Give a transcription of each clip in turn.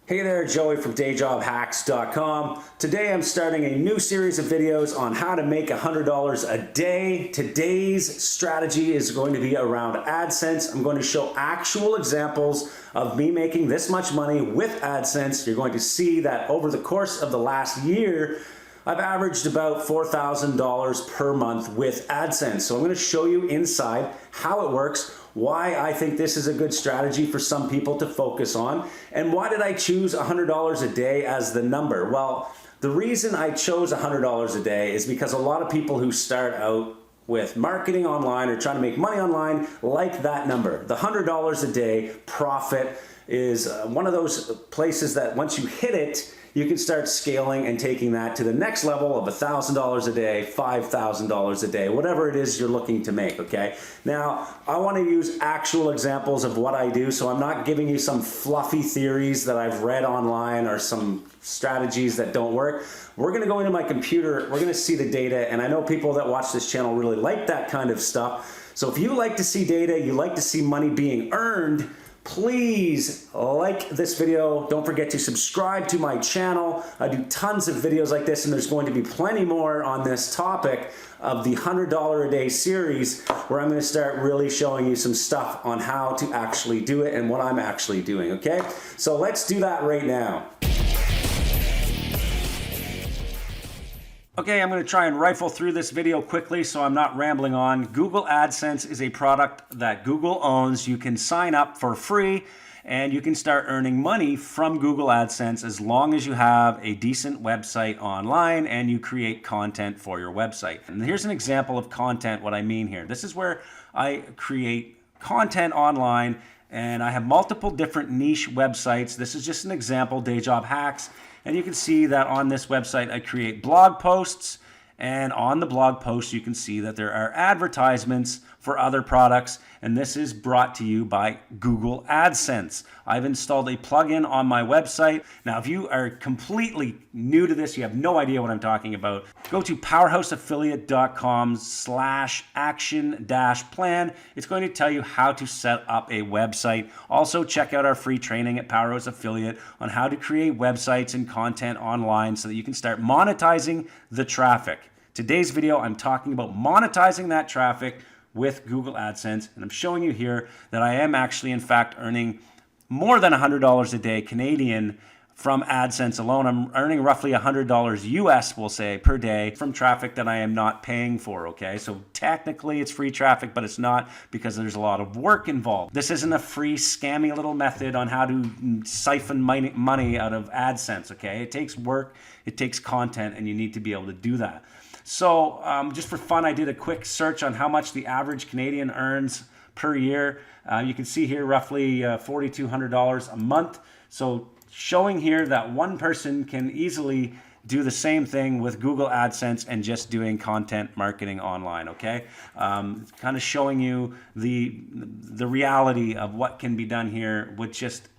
Hey there, Joey from dayjobhacks.com. Today I'm starting a new series of videos on how to make $100 a day. Today's strategy is going to be around AdSense. I'm going to show actual examples of me making this much money with AdSense. You're going to see that over the course of the last year, I've averaged about $4,000 per month with AdSense. So I'm going to show you inside how it works, why I think this is a good strategy for some people to focus on, and why did I choose $100 a day as the number? Well, the reason I chose $100 a day is because a lot of people who start out with marketing online or trying to make money online like that number. The $100 a day profit is one of those places that once you hit it, you can start scaling and taking that to the next level of $1,000 a day, $5,000 a day, whatever it is you're looking to make, okay? Now, I want to use actual examples of what I do, so I'm not giving you some fluffy theories that I've read online or some strategies that don't work. We're going to go into my computer, we're going to see the data, and I know people that watch this channel really like that kind of stuff. So if you like to see data, you like to see money being earned, please like this video. Don't forget to subscribe to my channel. I do tons of videos like this, and there's going to be plenty more on this topic of the $100 a day series, where I'm going to start really showing you some stuff on how to actually do it and what I'm actually doing, okay? So let's do that right now. Okay, I'm going to try and rifle through this video quickly so I'm not rambling on. Google AdSense is a product that Google owns. You can sign up for free and you can start earning money from Google AdSense as long as you have a decent website online and you create content for your website. And here's an example of content, what I mean here. This is where I create content online and I have multiple different niche websites. This is just an example, Day Job Hacks. And you can see that on this website, I create blog posts, and on the blog posts, you can see that there are advertisements for other products, and this is brought to you by Google AdSense. I've installed a plugin on my website. Now, if you are completely new to this, you have no idea what I'm talking about, go to powerhouseaffiliate.com/action-plan. It's going to tell you how to set up a website. Also, check out our free training at Powerhouse Affiliate on how to create websites and content online so that you can start monetizing the traffic. Today's video, I'm talking about monetizing that traffic with Google AdSense, and I'm showing you here that I am actually, in fact, earning more than $100 a day Canadian from AdSense alone. I'm earning roughly $100 US, we'll say, per day from traffic that I am not paying for, okay? So technically it's free traffic, but it's not because there's a lot of work involved. This isn't a free, scammy little method on how to siphon money out of AdSense, okay? It takes work, it takes content, and you need to be able to do that. So just for fun, I did a quick search on how much the average Canadian earns per year. You can see here roughly $4,200 a month. So showing here that one person can easily do the same thing with Google AdSense and just doing content marketing online, okay? Kind of showing you the reality of what can be done here with just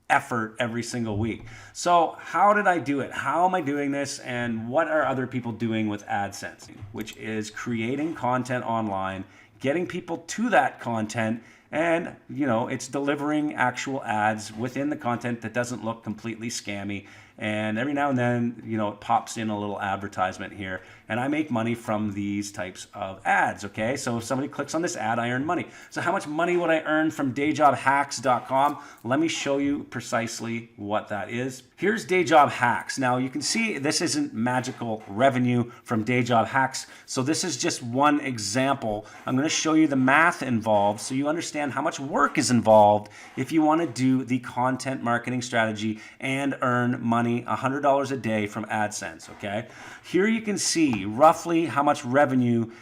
effort every single week. So how did I do it? How am I doing this? And what are other people doing with AdSense? Which is creating content online, getting people to that content, and it's delivering actual ads within the content that doesn't look completely scammy. And every now and then, it pops in a little advertisement here, and I make money from these types of ads, okay? So if somebody clicks on this ad, I earn money. So how much money would I earn from dayjobhacks.com? Let me show you precisely what that is. Here's Day Job Hacks. Now you can see this isn't magical revenue from Day Job Hacks. So this is just one example. I'm gonna show you the math involved so you understand how much work is involved if you wanna do the content marketing strategy and earn money, $100 a day from AdSense, okay? Here you can see roughly how much revenue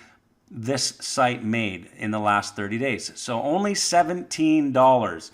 this site made in the last 30 days. So only $17.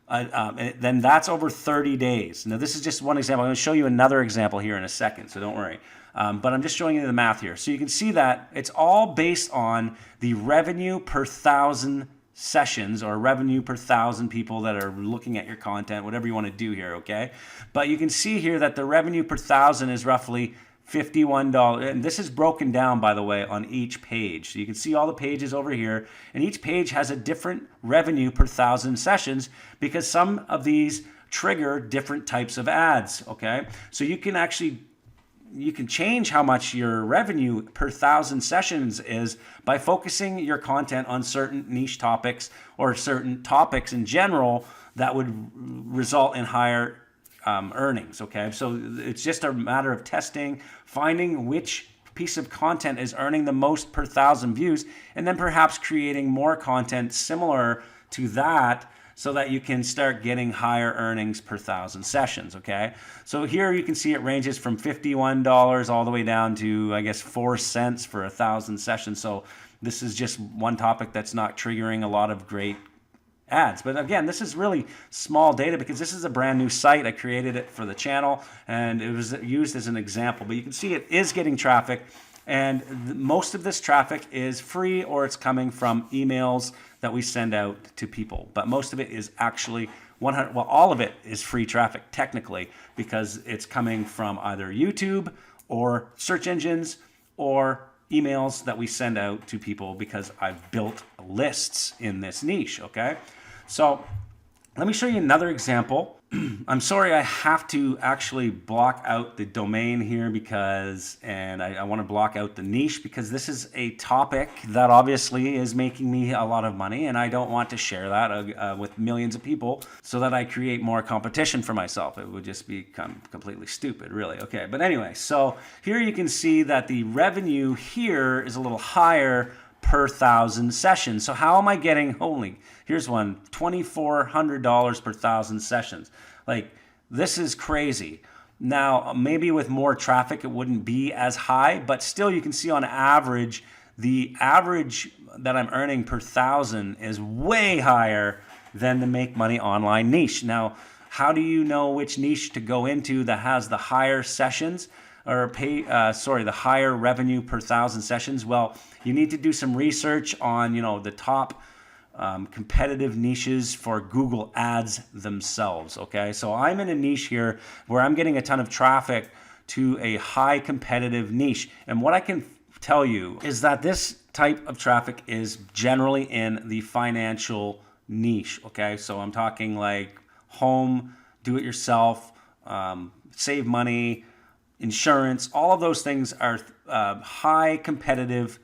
Then that's over 30 days. Now this is just one example. I'm going to show you another example here in a second, so don't worry. But I'm just showing you the math here. So you can see that it's all based on the revenue per 1,000 sessions or revenue per 1,000 people that are looking at your content, whatever you want to do here, okay? But you can see here that the revenue per 1,000 is roughly $51. And this is broken down, by the way, on each page. So you can see all the pages over here, and each page has a different revenue per 1,000 sessions because some of these trigger different types of ads, okay? So you can change how much your revenue per 1,000 sessions is by focusing your content on certain niche topics or certain topics in general that would result in higher earnings, okay? So it's just a matter of testing, finding which piece of content is earning the most per 1,000 views, and then perhaps creating more content similar to that so that you can start getting higher earnings per 1,000 sessions, okay? So here you can see it ranges from $51 all the way down to, I guess, 4 cents for 1,000 sessions. So this is just one topic that's not triggering a lot of great ads. But again, this is really small data because this is a brand new site. I created it for the channel and it was used as an example. But you can see it is getting traffic, and most of this traffic is free or it's coming from emails that we send out to people. But most of it is actually 100, well, all of it is free traffic technically because it's coming from either YouTube or search engines or emails that we send out to people because I've built lists in this niche, okay? So let me show you another example. I'm sorry I have to actually block out the domain here because, and I want to block out the niche because this is a topic that obviously is making me a lot of money and I don't want to share that with millions of people so that I create more competition for myself. It would just become completely stupid, really. Okay, but anyway, so here you can see that the revenue here is a little higher per 1,000 sessions. So how am I getting, here's one, $2,400 per 1,000 sessions. Like, this is crazy. Now, maybe with more traffic, it wouldn't be as high, but still you can see on average, the average that I'm earning per 1,000 is way higher than the make money online niche. Now, how do you know which niche to go into that has the higher sessions or the higher revenue per 1,000 sessions? Well, you need to do some research on, the top competitive niches for Google Ads themselves, okay? So I'm in a niche here where I'm getting a ton of traffic to a high competitive niche. And what I can tell you is that this type of traffic is generally in the financial niche, okay? So I'm talking like home, do it yourself, save money, insurance, all of those things are high competitive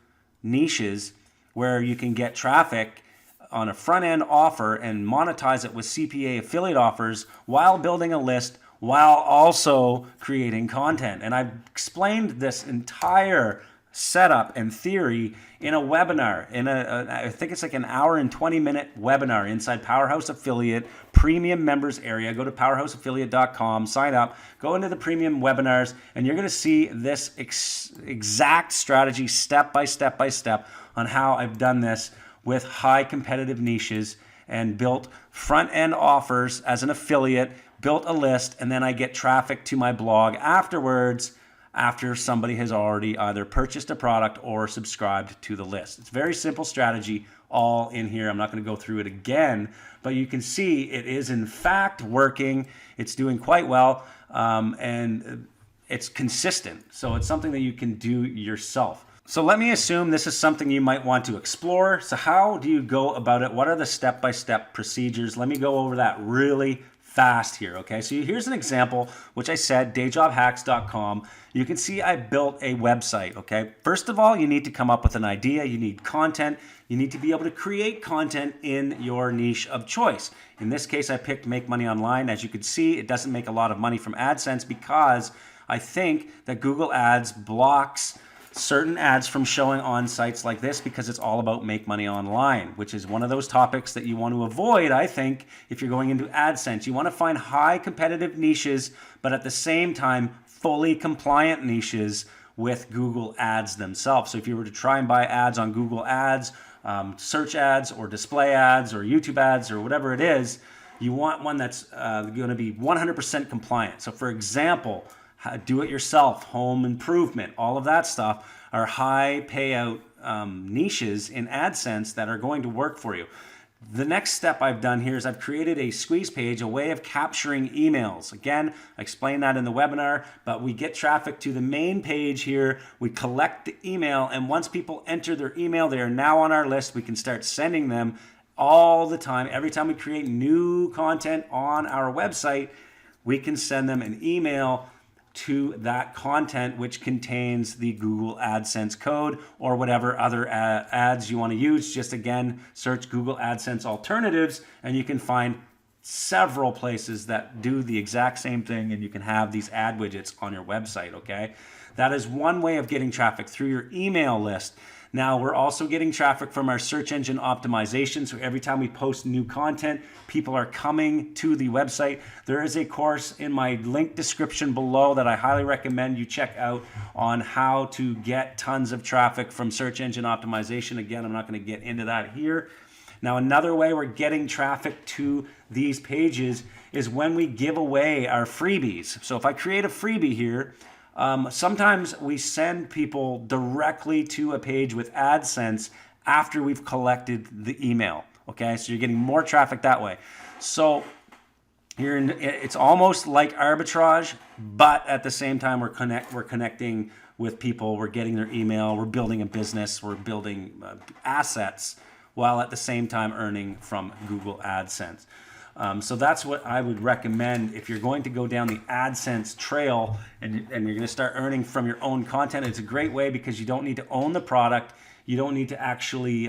niches where you can get traffic on a front end offer and monetize it with CPA affiliate offers while building a list, while also creating content. And I've explained this entire setup and theory in a webinar, I think it's like an hour and 20-minute webinar inside Powerhouse Affiliate Premium Members area. Go to powerhouseaffiliate.com, sign up, go into the premium webinars, and you're going to see this exact strategy step by step by step on how I've done this with high competitive niches and built front-end offers as an affiliate, built a list, and then I get traffic to my blog afterwards after somebody has already either purchased a product or subscribed to the list. It's a very simple strategy all in here. I'm not going to go through it again, but you can see it is in fact working. It's doing quite well, and it's consistent. So it's something that you can do yourself. So let me assume this is something you might want to explore. So how do you go about it? What are the step-by-step procedures? Let me go over that really fast here, okay? So here's an example, which I said, dayjobhacks.com. You can see I built a website, okay? First of all, you need to come up with an idea. You need content. You need to be able to create content in your niche of choice. In this case, I picked Make Money Online. As you can see, it doesn't make a lot of money from AdSense because I think that Google Ads blocks certain ads from showing on sites like this because it's all about make money online, which is one of those topics that you want to avoid, I think, if you're going into AdSense. You want to find high competitive niches, but at the same time, fully compliant niches with Google Ads themselves. So if you were to try and buy ads on Google Ads, search ads or display ads or YouTube ads or whatever it is, you want one that's going to be 100% compliant. So for example, do-it-yourself, home improvement, all of that stuff are high payout niches in AdSense that are going to work for you. The next step I've done here is I've created a squeeze page, a way of capturing emails. Again, I explained that in the webinar, but we get traffic to the main page here. We collect the email, and once people enter their email, they are now on our list. We can start sending them all the time. Every time we create new content on our website, we can send them an email to that content, which contains the Google AdSense code or whatever other ads you want to use. Just again, search Google AdSense alternatives and you can find several places that do the exact same thing, and you can have these ad widgets on your website, okay? That is one way of getting traffic, through your email list. Now, we're also getting traffic from our search engine optimization. So every time we post new content, people are coming to the website. There is a course in my link description below that I highly recommend you check out on how to get tons of traffic from search engine optimization. Again, I'm not going to get into that here. Now, another way we're getting traffic to these pages is when we give away our freebies. So if I create a freebie here, sometimes we send people directly to a page with AdSense after we've collected the email. Okay, so you're getting more traffic that way. So it's almost like arbitrage, but at the same time we're connecting with people. We're getting their email. We're building a business. We're building assets while at the same time earning from Google AdSense. So that's what I would recommend if you're going to go down the AdSense trail and you're going to start earning from your own content. It's a great way because you don't need to own the product. You don't need to actually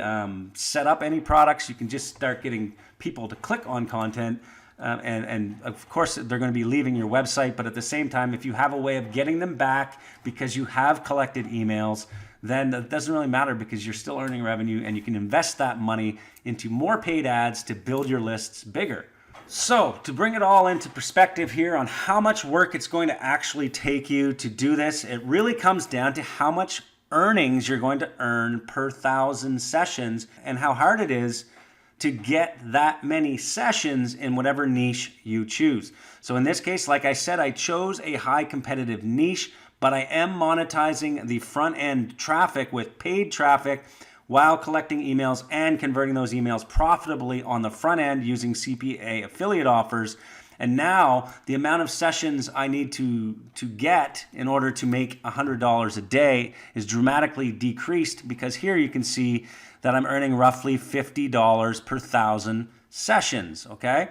set up any products. You can just start getting people to click on content. And of course, they're going to be leaving your website. But at the same time, if you have a way of getting them back because you have collected emails, then that doesn't really matter because you're still earning revenue and you can invest that money into more paid ads to build your lists bigger. So to bring it all into perspective here on how much work it's going to actually take you to do this, it really comes down to how much earnings you're going to earn per 1,000 sessions and how hard it is to get that many sessions in whatever niche you choose. So in this case, like I said, I chose a high competitive niche, but I am monetizing the front end traffic with paid traffic while collecting emails and converting those emails profitably on the front end using CPA affiliate offers. And now the amount of sessions I need to get in order to make $100 a day is dramatically decreased because here you can see that I'm earning roughly $50 per 1,000 sessions, okay?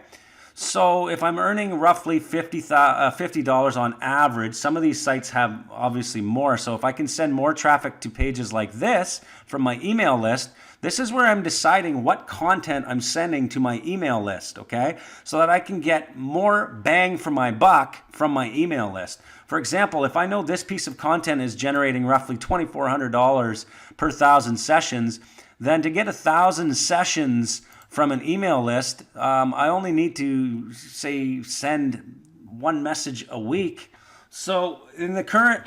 So if I'm earning roughly $50 on average, some of these sites have obviously more. So if I can send more traffic to pages like this from my email list, this is where I'm deciding what content I'm sending to my email list, okay? So that I can get more bang for my buck from my email list. For example, if I know this piece of content is generating roughly $2,400 per 1,000 sessions, then to get 1,000 sessions from an email list, I only need to, say, send one message a week. So in the current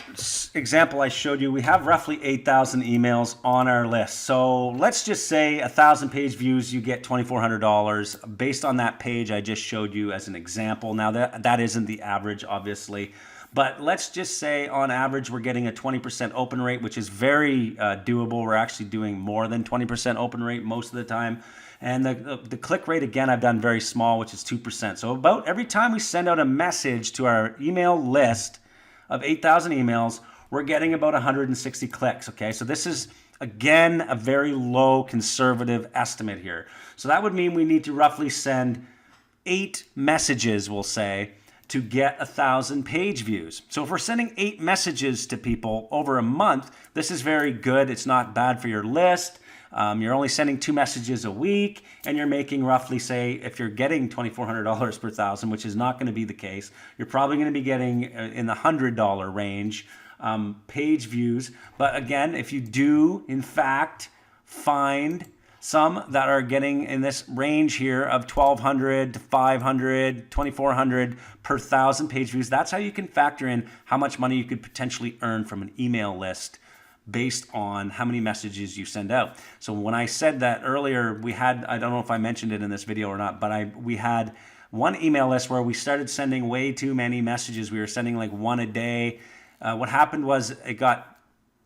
example I showed you, we have roughly 8,000 emails on our list. So let's just say 1,000 page views, you get $2,400 based on that page I just showed you as an example. Now that isn't the average, obviously. But let's just say on average, we're getting a 20% open rate, which is very doable. We're actually doing more than 20% open rate most of the time. And the click rate, again, I've done very small, which is 2%. So about every time we send out a message to our email list of 8,000 emails, we're getting about 160 clicks, okay? So this is, again, a very low conservative estimate here. So that would mean we need to roughly send 8 messages, we'll say, to get 1,000 page views. So if we're sending 8 messages to people over a month, this is very good. It's not bad for your list. You're only sending 2 messages a week, and you're making roughly, say, if you're getting $2,400 per 1,000, which is not going to be the case, you're probably going to be getting in the $100 range page views. But again, if you do, in fact, find some that are getting in this range here of 1,200 to 500, 2,400 per 1,000 page views, that's how you can factor in how much money you could potentially earn from an email list based on how many messages you send out. So when I said that earlier, we had, I don't know if I mentioned it in this video or not, but we had one email list where we started sending way too many messages. We were sending like 1 a day. What happened was it got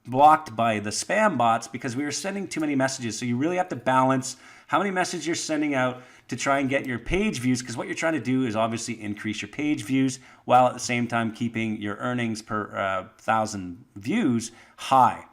blocked by the spam bots because we were sending too many messages. So you really have to balance how many messages you're sending out to try and get your page views, because what you're trying to do is obviously increase your page views while at the same time keeping your earnings per 1,000 views high.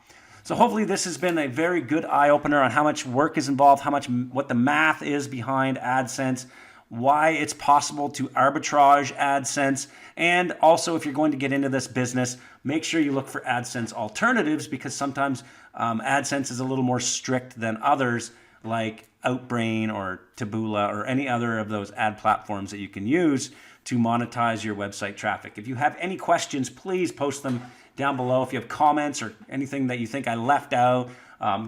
So hopefully this has been a very good eye-opener on how much work is involved, what the math is behind AdSense, why it's possible to arbitrage AdSense, and also if you're going to get into this business, make sure you look for AdSense alternatives, because sometimes AdSense is a little more strict than others, like Outbrain or Taboola or any other of those ad platforms that you can use to monetize your website traffic. If you have any questions, please post them down below. If you have comments or anything that you think I left out,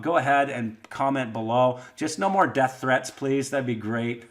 go ahead and comment below. Just no more death threats, please. That'd be great.